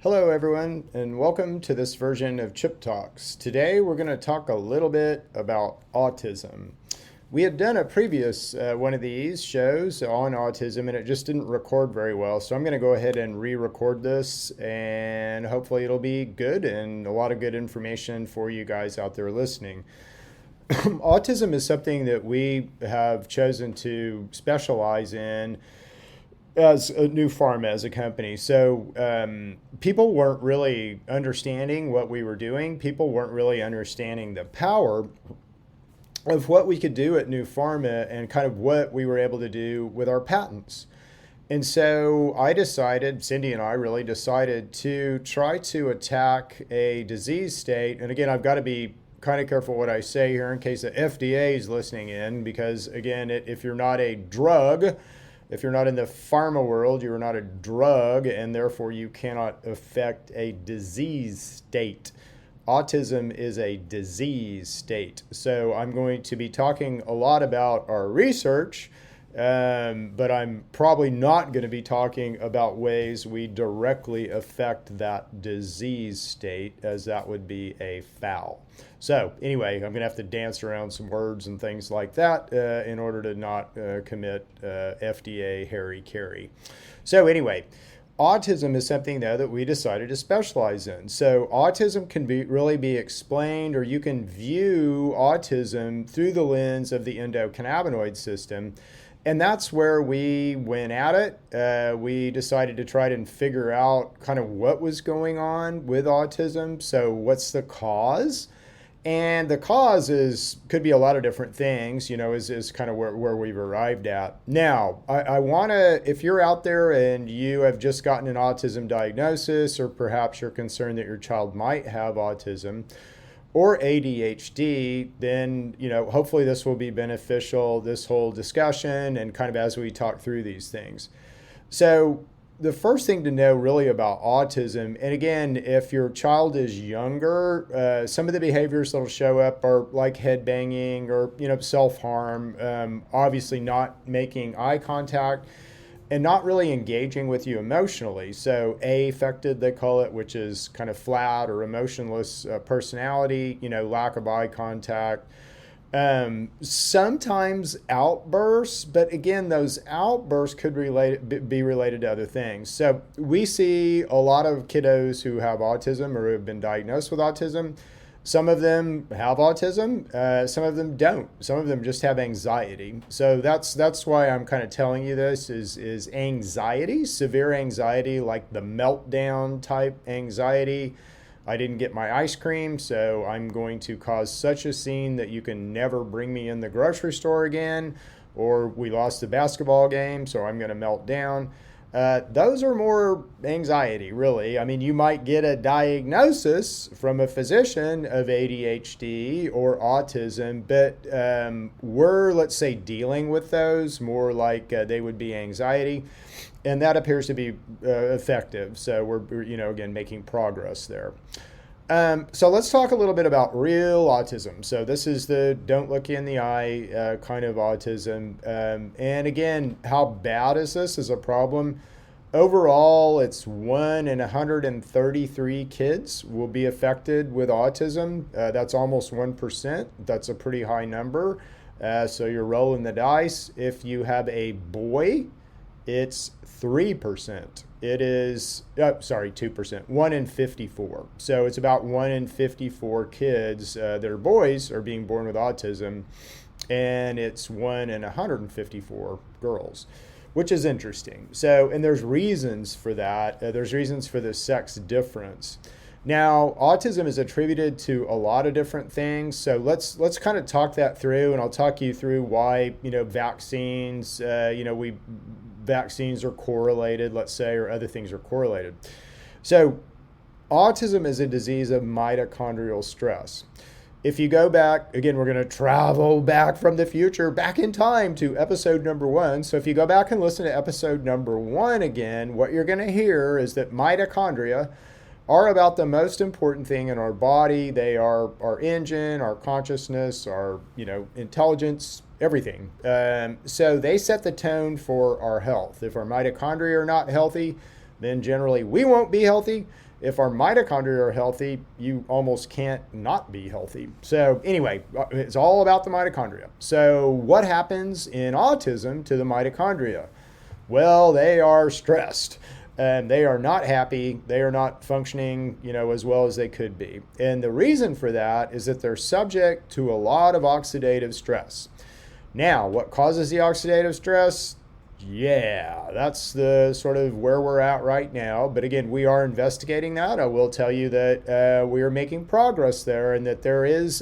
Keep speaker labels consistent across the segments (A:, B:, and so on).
A: Hello, everyone, and welcome to this version of Chip Talks. Today, we're going to talk a little bit about autism. We had done a previous one of these shows on autism, and it just didn't record very well. So I'm going to go ahead and re-record this, and hopefully it'll be good and a lot of good information for you guys out there listening. Autism is something that we have chosen to specialize in as a new pharma as a company. So people weren't really understanding what we were doing. People weren't really understanding the power of what we could do at New Pharma and kind of what we were able to do with our patents. And so Cindy and I really decided to try to attack a disease state. And again, I've got to be kind of careful what I say here in case the FDA is listening in, because again, if you're not a drug, if you're not in the pharma world, you are not a drug, and therefore you cannot affect a disease state. Autism is a disease state. So I'm going to be talking a lot about our research, but I'm probably not going to be talking about ways we directly affect that disease state, as that would be a foul. So anyway, I'm going to have to dance around some words and things like that in order to not commit FDA hara-kiri. So anyway, autism is something, though, that we decided to specialize in. So autism can really be explained, or you can view autism through the lens of the endocannabinoid system. And that's where we went at it. We decided to try to figure out kind of what was going on with autism. So what's the cause? And the cause could be a lot of different things, is kind of where we've arrived at. Now, I want to, if you're out there and you have just gotten an autism diagnosis, or perhaps you're concerned that your child might have autism or ADHD, then, hopefully this will be beneficial, this whole discussion, and kind of as we talk through these things. So the first thing to know really about autism, and again, if your child is younger, some of the behaviors that'll show up are like head banging or, self-harm, obviously not making eye contact, and not really engaging with you emotionally. So affected, they call it, which is kind of flat or emotionless personality, lack of eye contact. Sometimes outbursts, but again, those outbursts could be related to other things. So we see a lot of kiddos who have autism or who have been diagnosed with autism. Some of them have autism, some of them don't. Some of them just have anxiety. So that's why I'm kind of telling you this is anxiety, severe anxiety, like the meltdown type anxiety. I didn't get my ice cream, so I'm going to cause such a scene that you can never bring me in the grocery store again, or we lost the basketball game, so I'm going to melt down. Those are more anxiety, really. I mean, you might get a diagnosis from a physician of ADHD or autism, but we're, let's say, dealing with those more like they would be anxiety, and that appears to be effective. So we're, again, making progress there. So let's talk a little bit about real autism. So this is the don't look you in the eye kind of autism. And again, how bad is this as a problem? Overall, it's 1 in 133 kids will be affected with autism. That's almost 1%. That's a pretty high number. So you're rolling the dice. If you have a boy, it's 3%. It is, 2%, 1 in 54. So it's about 1 in 54 kids that are boys are being born with autism, and it's 1 in 154 girls, which is interesting. So, and there's reasons for that. There's reasons for the sex difference. Now, autism is attributed to a lot of different things. So let's kind of talk that through, and I'll talk you through why, vaccines, vaccines are correlated, let's say, or other things are correlated. So autism is a disease of mitochondrial stress. If you go back, again, we're going to travel back from the future, back in time to episode number 1. So if you go back and listen to episode number 1 again, what you're going to hear is that mitochondria are about the most important thing in our body. They are our engine, our consciousness, our, intelligence, everything. So they set the tone for our health. If our mitochondria are not healthy, then generally we won't be healthy. If our mitochondria are healthy, you almost can't not be healthy. So anyway, it's all about the mitochondria. So what happens in autism to the mitochondria? Well, they are stressed and they are not happy. They are not functioning, as well as they could be. And the reason for that is that they're subject to a lot of oxidative stress. Now, what causes the oxidative stress? Yeah, that's the sort of where we're at right now. But again, we are investigating that. I will tell you that we are making progress there, and that there is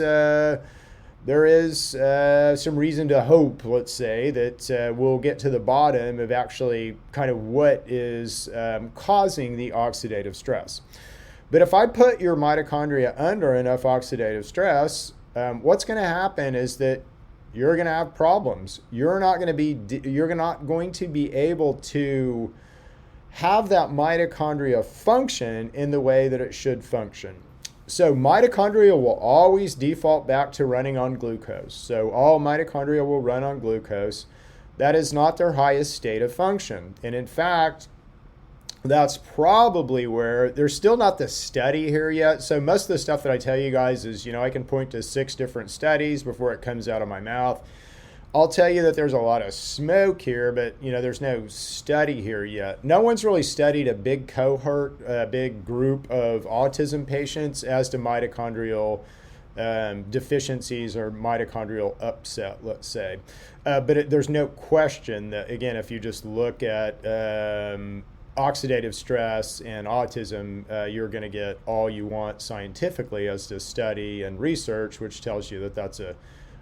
A: some reason to hope, let's say, that we'll get to the bottom of actually kind of what is causing the oxidative stress. But if I put your mitochondria under enough oxidative stress, what's going to happen is that you're going to have problems. You're not going to be able to have that mitochondria function in the way that it should function. So mitochondria will always default back to running on glucose. So all mitochondria will run on glucose. That is not their highest state of function. And in fact, that's probably where there's still not the study here yet. So most of the stuff that I tell you guys is, I can point to 6 different studies before it comes out of my mouth. I'll tell you that there's a lot of smoke here, but there's no study here yet. No one's really studied a big cohort, a big group of autism patients as to mitochondrial deficiencies or mitochondrial upset, let's say. But there's no question that, again, if you just look at oxidative stress and autism, you're going to get all you want scientifically as to study and research, which tells you that that's a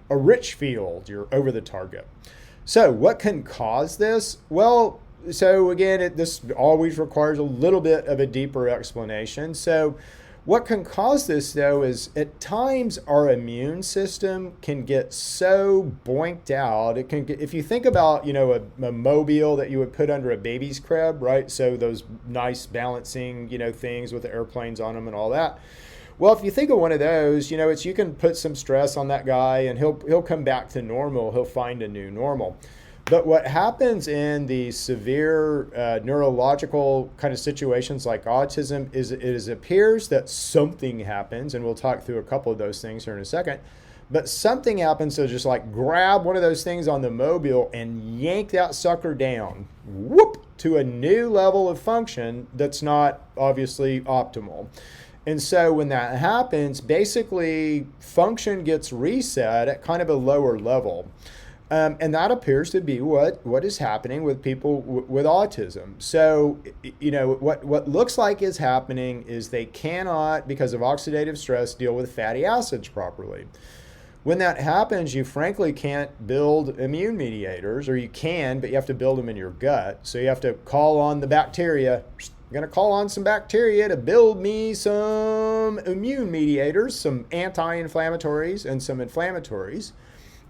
A: rich field. You're over the target. So what can cause this? Well, so again, this always requires a little bit of a deeper explanation. So what can cause this, though, is at times our immune system can get so boinked out. It can get, if you think about, a mobile that you would put under a baby's crib, right? So those nice balancing, things with the airplanes on them and all that. Well, if you think of one of those, you can put some stress on that guy and he'll come back to normal. He'll find a new normal. But what happens in the severe neurological kind of situations like autism is it appears that something happens, and we'll talk through a couple of those things here in a second, but something happens to just like grab one of those things on the mobile and yank that sucker down, whoop, to a new level of function that's not obviously optimal. And so when that happens, basically function gets reset at kind of a lower level. And that appears to be what is happening with people with autism. So, what looks like is happening is they cannot, because of oxidative stress, deal with fatty acids properly. When that happens, you frankly can't build immune mediators, or you can, but you have to build them in your gut. So you have to call on the bacteria. I'm going to call on some bacteria to build me some immune mediators, some anti-inflammatories and some inflammatories.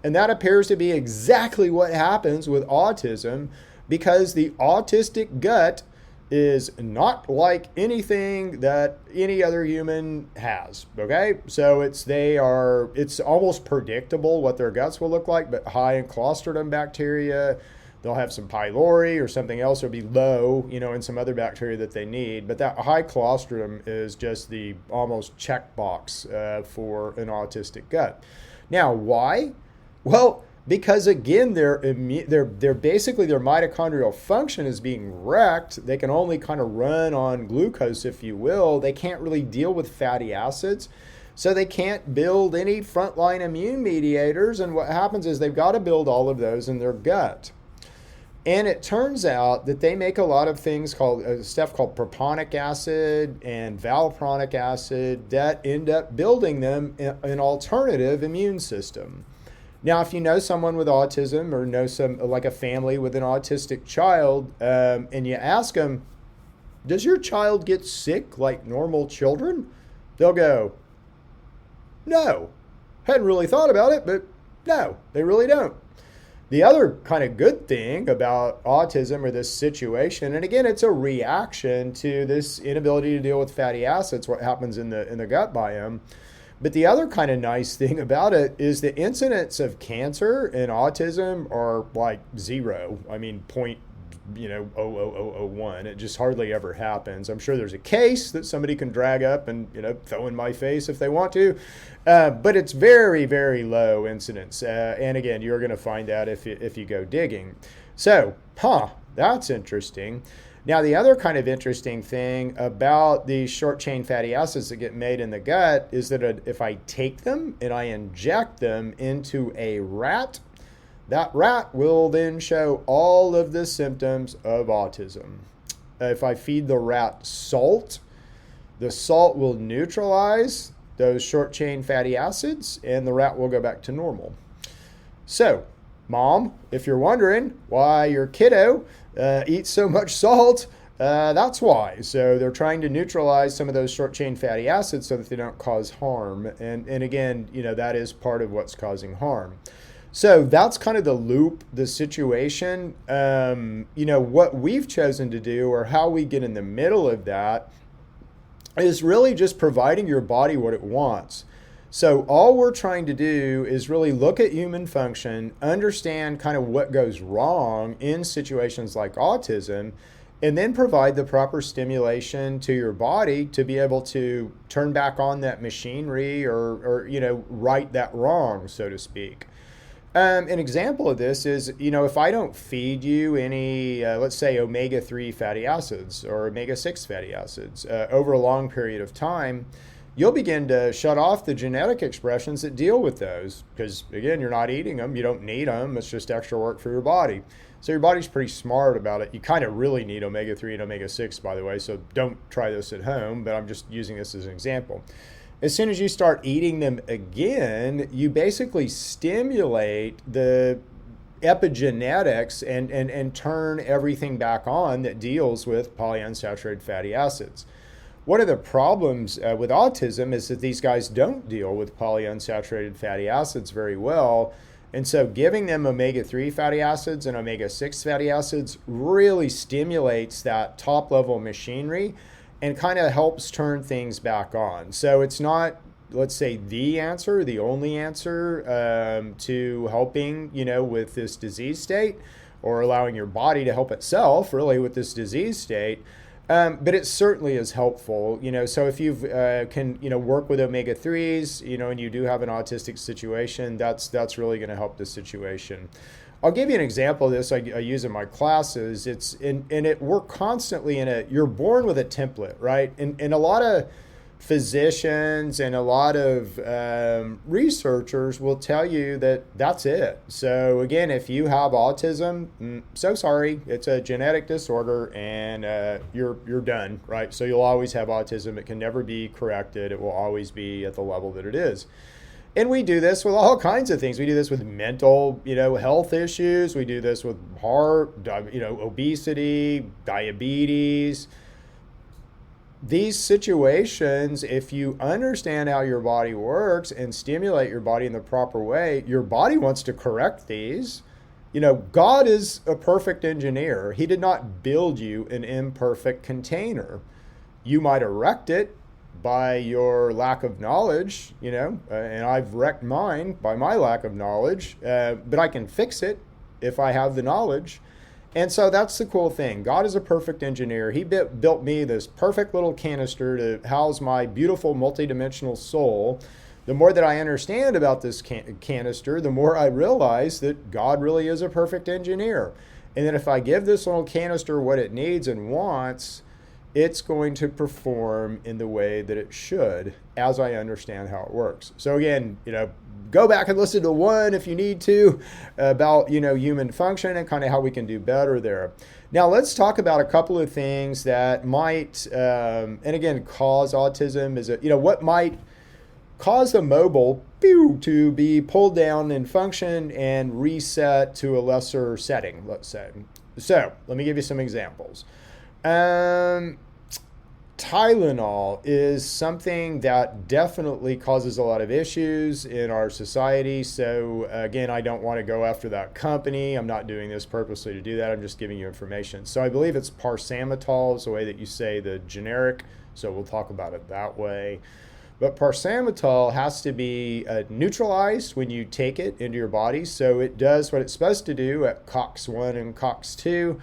A: And that appears to be exactly what happens with autism, because the autistic gut is not like anything that any other human has. Okay, so it's almost predictable what their guts will look like, but high in Clostridium bacteria. They'll have some pylori or something else, or be low, in some other bacteria that they need. But that high Clostridium is just the almost checkbox for an autistic gut. Now, why? Well, because again, they're basically their mitochondrial function is being wrecked. They can only kind of run on glucose, if you will. They can't really deal with fatty acids, so they can't build any frontline immune mediators. And what happens is they've got to build all of those in their gut. And it turns out that they make a lot of things called stuff called propionic acid and valproic acid that end up building them an alternative immune system. Now, if you know someone with autism, or know like a family with an autistic child, and you ask them, does your child get sick like normal children? They'll go, no. Hadn't really thought about it, but no, they really don't. The other kind of good thing about autism, or this situation, and again, it's a reaction to this inability to deal with fatty acids, what happens in the gut biome. But the other kind of nice thing about it is the incidence of cancer in autism are like zero. I mean, 0.00001. It just hardly ever happens. I'm sure there's a case that somebody can drag up and throw in my face if they want to, but it's very, very low incidence. And again, you're going to find that if you go digging. So, that's interesting. Now, the other kind of interesting thing about these short chain fatty acids that get made in the gut is that if I take them and I inject them into a rat, that rat will then show all of the symptoms of autism. If I feed the rat salt, the salt will neutralize those short chain fatty acids and the rat will go back to normal. So, Mom, if you're wondering why your kiddo eats so much salt, that's why. So they're trying to neutralize some of those short chain fatty acids so that they don't cause harm. And again, that is part of what's causing harm. So that's kind of the loop, the situation. What we've chosen to do, or how we get in the middle of that, is really just providing your body what it wants. So all we're trying to do is really look at human function, understand kind of what goes wrong in situations like autism, and then provide the proper stimulation to your body to be able to turn back on that machinery or right that wrong, so to speak. An example of this is, if I don't feed you any, let's say, omega-3 fatty acids or omega-6 fatty acids over a long period of time, you'll begin to shut off the genetic expressions that deal with those because, again, you're not eating them. You don't need them. It's just extra work for your body. So your body's pretty smart about it. You kind of really need omega-3 and omega-6, by the way, so don't try this at home, but I'm just using this as an example. As soon as you start eating them again, you basically stimulate the epigenetics and turn everything back on that deals with polyunsaturated fatty acids. One of the problems with autism is that these guys don't deal with polyunsaturated fatty acids very well. And so giving them omega-3 fatty acids and omega-6 fatty acids really stimulates that top-level machinery and kind of helps turn things back on. So it's not, let's say, the only answer to helping, with this disease state or allowing your body to help itself really with this disease state. But it certainly is helpful, so if you can, work with omega-3s, and you do have an autistic situation, that's really going to help the situation. I'll give you an example of this I use in my classes. We're constantly you're born with a template, right? And a lot of physicians and a lot of researchers will tell you that that's it. So again, if you have autism, so sorry, it's a genetic disorder and you're done, right? So you'll always have autism. It can never be corrected. It will always be at the level that it is. And we do this with all kinds of things. We do this with mental, health issues. We do this with heart, obesity, diabetes. These situations, if you understand how your body works and stimulate your body in the proper way, your body wants to correct these. God is a perfect engineer. He did not build you an imperfect container. You might erect it by your lack of knowledge, and I've wrecked mine by my lack of knowledge, but I can fix it if I have the knowledge. And so that's the cool thing. God is a perfect engineer. He built me this perfect little canister to house my beautiful multidimensional soul. The more that I understand about this canister, the more I realize that God really is a perfect engineer. And then if I give this little canister what it needs and wants, it's going to perform in the way that it should as I understand how it works. So again, go back and listen to one if you need to about, human function and kind of how we can do better there. Now let's talk about a couple of things that might, and again, cause autism. What might cause the mobile to be pulled down in function and reset to a lesser setting, let's say. So let me give you some examples. Tylenol is something that definitely causes a lot of issues in our society. So again, I don't want to go after that company. I'm not doing this purposely to do that. I'm just giving you information. So I believe it's parsamitol is the way that you say the generic. So we'll talk about it that way. But parsamitol has to be neutralized when you take it into your body. So it does what it's supposed to do at COX-1 and COX-2.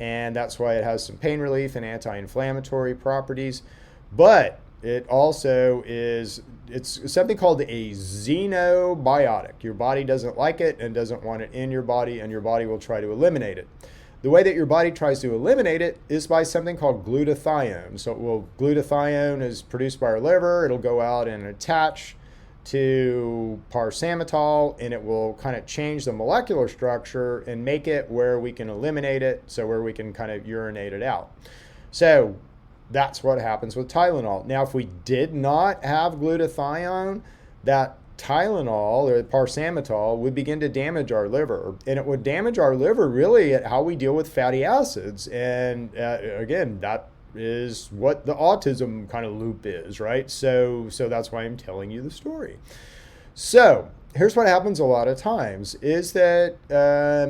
A: and that's why it has some pain relief and anti-inflammatory properties. But it also it's something called a xenobiotic. Your body doesn't like it and doesn't want it in your body, and your body will try to eliminate it. The way that your body tries to eliminate it is by something called glutathione. So glutathione is produced by our liver. It'll go out and attach to paracetamol, and it will kind of change the molecular structure and make it where we can eliminate it, so where we can kind of urinate it out. So that's what happens with Tylenol. Now, if we did not have glutathione, that Tylenol or paracetamol would begin to damage our liver, and it would damage our liver really at how we deal with fatty acids. And again, that is what the autism kind of loop is, right? So that's why I'm telling you the story. So here's what happens a lot of times is that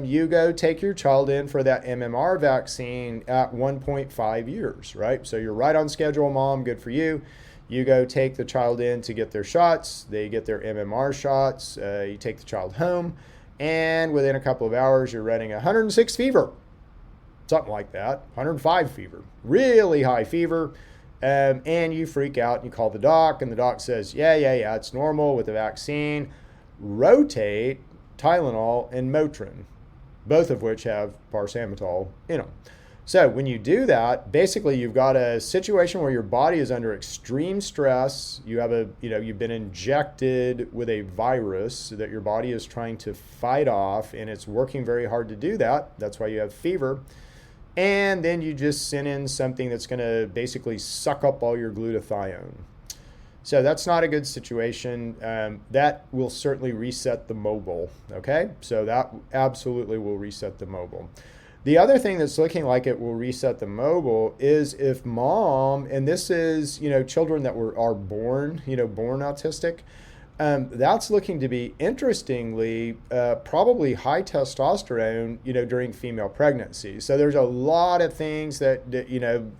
A: you go take your child in for that MMR vaccine at 1.5 years, right? So you're right on schedule, mom, good for you. You go take the child in to get their shots. They get their MMR shots. You take the child home, and within a couple of hours, you're running 106 fever. Something like that, 105 fever, really high fever, and you freak out and you call the doc, and the doc says, yeah, it's normal with the vaccine. Rotate Tylenol and Motrin, both of which have paracetamol in them. So when you do that, basically you've got a situation where your body is under extreme stress. You have you've been injected with a virus that your body is trying to fight off, and it's working very hard to do that. That's why you have fever. And then you just send in something that's going to basically suck up all your glutathione. So that's not a good situation. That will certainly reset the mobile, okay? So that absolutely will reset the mobile. The other thing that's looking like it will reset the mobile is if mom, and this is, children that are born autistic, that's looking to be, interestingly, probably high testosterone, during female pregnancy. So there's a lot of things that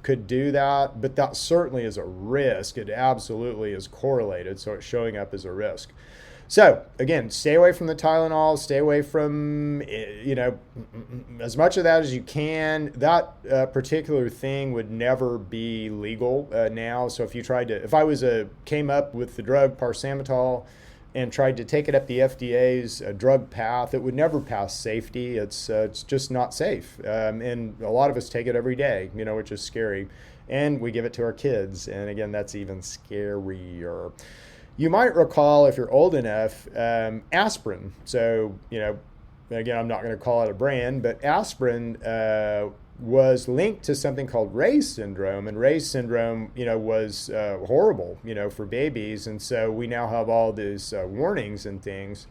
A: could do that, but that certainly is a risk. It absolutely is correlated, so it's showing up as a risk. So again, stay away from the Tylenol, stay away from, as much of that as you can. That particular thing would never be legal now. So if I came up with the drug paracetamol and tried to take it up the FDA's drug path, it would never pass safety. It's just not safe. And a lot of us take it every day, which is scary. And we give it to our kids. And again, that's even scarier. You might recall, if you're old enough, aspirin. So, again, I'm not going to call it a brand, but aspirin was linked to something called Ray's syndrome. And Ray's syndrome, was horrible, for babies. And so we now have all these warnings and things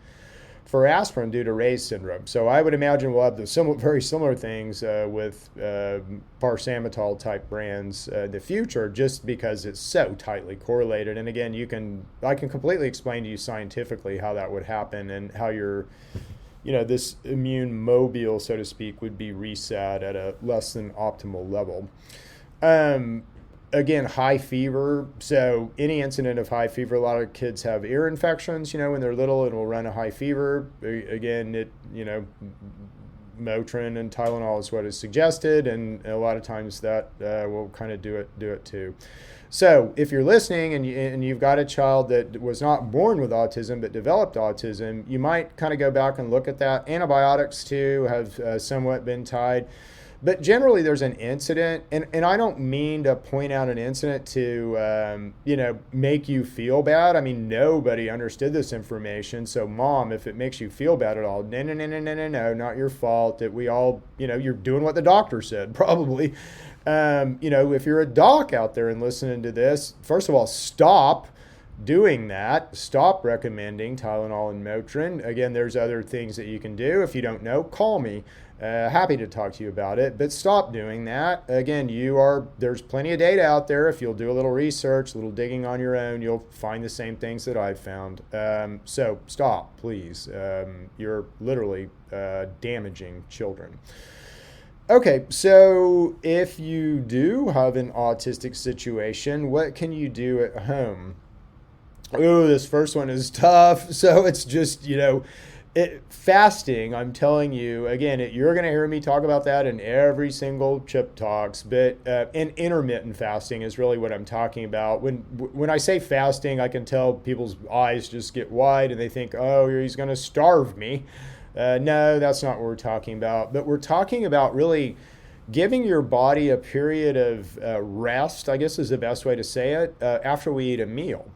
A: for aspirin due to Ray's syndrome. So I would imagine we'll have very similar things with paracetamol type brands in the future, just because it's so tightly correlated. And again, I can completely explain to you scientifically how that would happen and how your, this immune mobile, so to speak, would be reset at a less than optimal level. Again, high fever. So any incident of high fever, a lot of kids have ear infections, when they're little, and will run a high fever. Again, Motrin and Tylenol is what is suggested, and a lot of times that will kind of do it too. So if you're listening and you've got a child that was not born with autism but developed autism, you might kind of go back and look at that. Antibiotics too have somewhat been tied. But generally, there's an incident, and I don't mean to point out an incident to, make you feel bad. I mean, nobody understood this information. So, mom, if it makes you feel bad at all, no, not your fault. That we all, you're doing what the doctor said, probably. If you're a doc out there and listening to this, first of all, stop doing that. Stop recommending Tylenol and Motrin. Again, there's other things that you can do. If you don't know, call me. Happy to talk to you about it, but stop doing that. Again, there's plenty of data out there. If you'll do a little research, a little digging on your own, you'll find the same things that I've found. So stop, please. You're literally damaging children. Okay, so if you do have an autistic situation, what can you do at home? Oh, this first one is tough. So it's just, Fasting, I'm telling you, again, you're going to hear me talk about that in every single Chip Talks, but and intermittent fasting is really what I'm talking about. When I say fasting, I can tell people's eyes just get wide and they think, oh, he's going to starve me. No, that's not what we're talking about. But we're talking about really giving your body a period of rest, I guess is the best way to say it, after we eat a meal.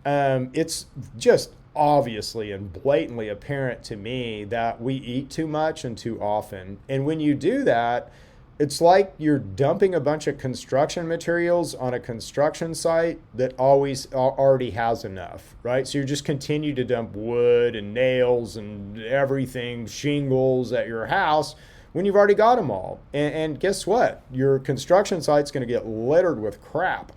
A: It's just obviously and blatantly apparent to me that we eat too much and too often. And when you do that, it's like you're dumping a bunch of construction materials on a construction site that always already has enough, right? So you just continue to dump wood and nails and everything, shingles at your house when you've already got them all. And guess what? Your construction site's going to get littered with crap.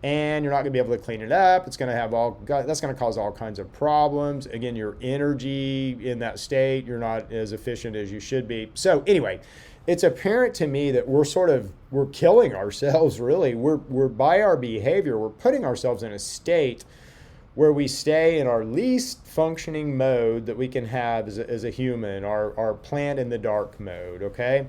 A: And you're not going to be able to clean it up. It's going to have that's going to cause all kinds of problems. Again, your energy in that state, you're not as efficient as you should be. So anyway, it's apparent to me that we're killing ourselves, really. We're by our behavior, we're putting ourselves in a state where we stay in our least functioning mode that we can have as a human, our plant in the dark mode, okay?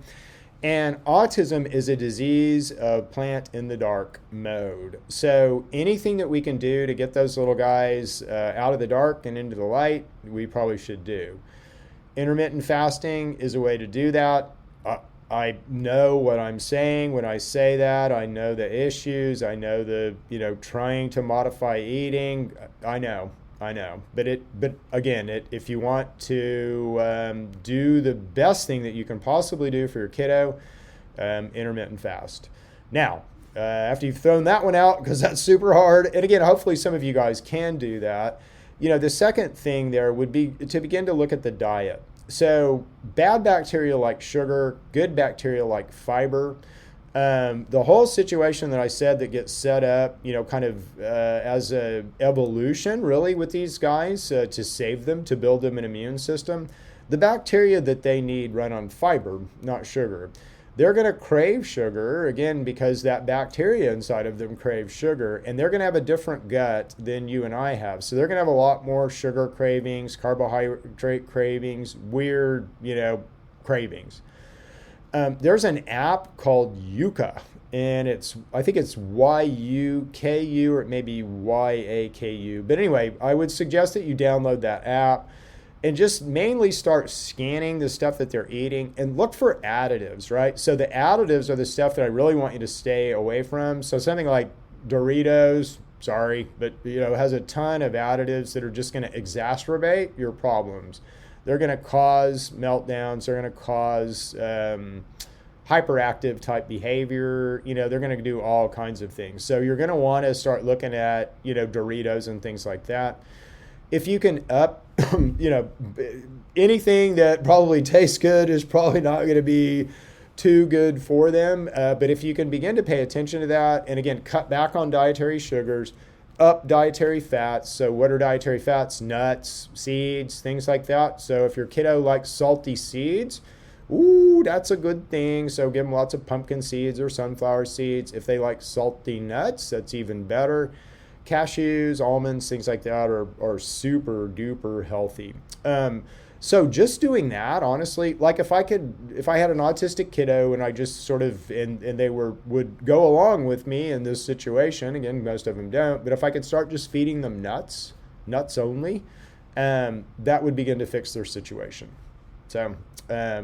A: And autism is a disease of plant in the dark mode. So anything that we can do to get those little guys out of the dark and into the light, we probably should do. Intermittent fasting is a way to do that. I know what I'm saying when I say that. I know the issues. I know trying to modify eating. I know. But again, if you want to do the best thing that you can possibly do for your kiddo, intermittent fast. Now, after you've thrown that one out, because that's super hard, and again, hopefully some of you guys can do that. The second thing there would be to begin to look at the diet. So bad bacteria like sugar, good bacteria like fiber. The whole situation that I said that gets set up, kind of as a evolution really with these guys to save them, to build them an immune system. The bacteria that they need run on fiber, not sugar. They're going to crave sugar, again, because that bacteria inside of them craves sugar, and they're going to have a different gut than you and I have. So they're going to have a lot more sugar cravings, carbohydrate cravings, weird, cravings. There's an app called Yuka, and I think it's YUKU, or it may be YAKU. But anyway, I would suggest that you download that app and just mainly start scanning the stuff that they're eating and look for additives, right? So the additives are the stuff that I really want you to stay away from. So something like Doritos, sorry, but has a ton of additives that are just going to exacerbate your problems. They're going to cause meltdowns. They're going to cause hyperactive type behavior. They're going to do all kinds of things. So you're going to want to start looking at, Doritos and things like that. If you can up, anything that probably tastes good is probably not going to be too good for them. But if you can begin to pay attention to that, and again, cut back on dietary sugars, up dietary fats. So what are dietary fats? Nuts, seeds, things like that. So if your kiddo likes salty seeds, that's a good thing. So give them lots of pumpkin seeds or sunflower seeds. If they like salty nuts, that's even better. Cashews, almonds, things like that are super duper healthy. So just doing that, honestly, like if I had an autistic kiddo and I just sort of, and they would go along with me in this situation, again, most of them don't, but if I could start just feeding them nuts only, that would begin to fix their situation. So,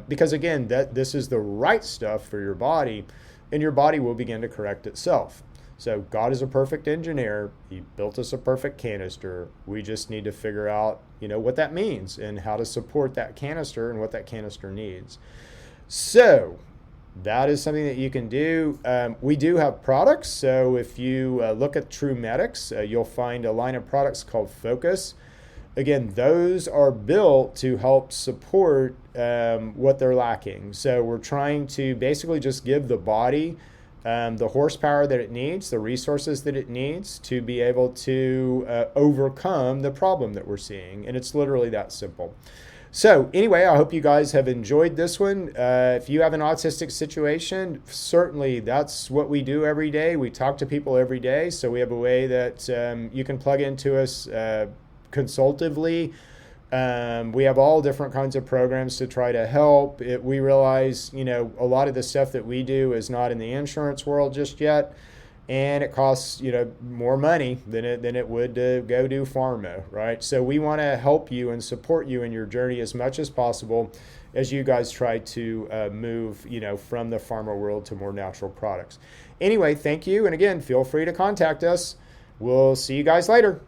A: because again, this is the right stuff for your body, and your body will begin to correct itself. So God is a perfect engineer. He built us a perfect canister. We just need to figure out, what that means and how to support that canister and what that canister needs. So that is something that you can do. We do have products. So if you look at True Medics, you'll find a line of products called Focus. Again, those are built to help support what they're lacking. So we're trying to basically just give the body the horsepower that it needs, the resources that it needs to be able to overcome the problem that we're seeing. And it's literally that simple. So anyway, I hope you guys have enjoyed this one. If you have an autistic situation, certainly that's what we do every day. We talk to people every day. So we have a way that you can plug into us consultatively We have all different kinds of programs to try to help. We realize, a lot of the stuff that we do is not in the insurance world just yet, and it costs, more money than it would to go do pharma, right? So we want to help you and support you in your journey as much as possible as you guys try to move, from the pharma world to more natural products. Anyway, thank you, and again, feel free to contact us. We'll see you guys later.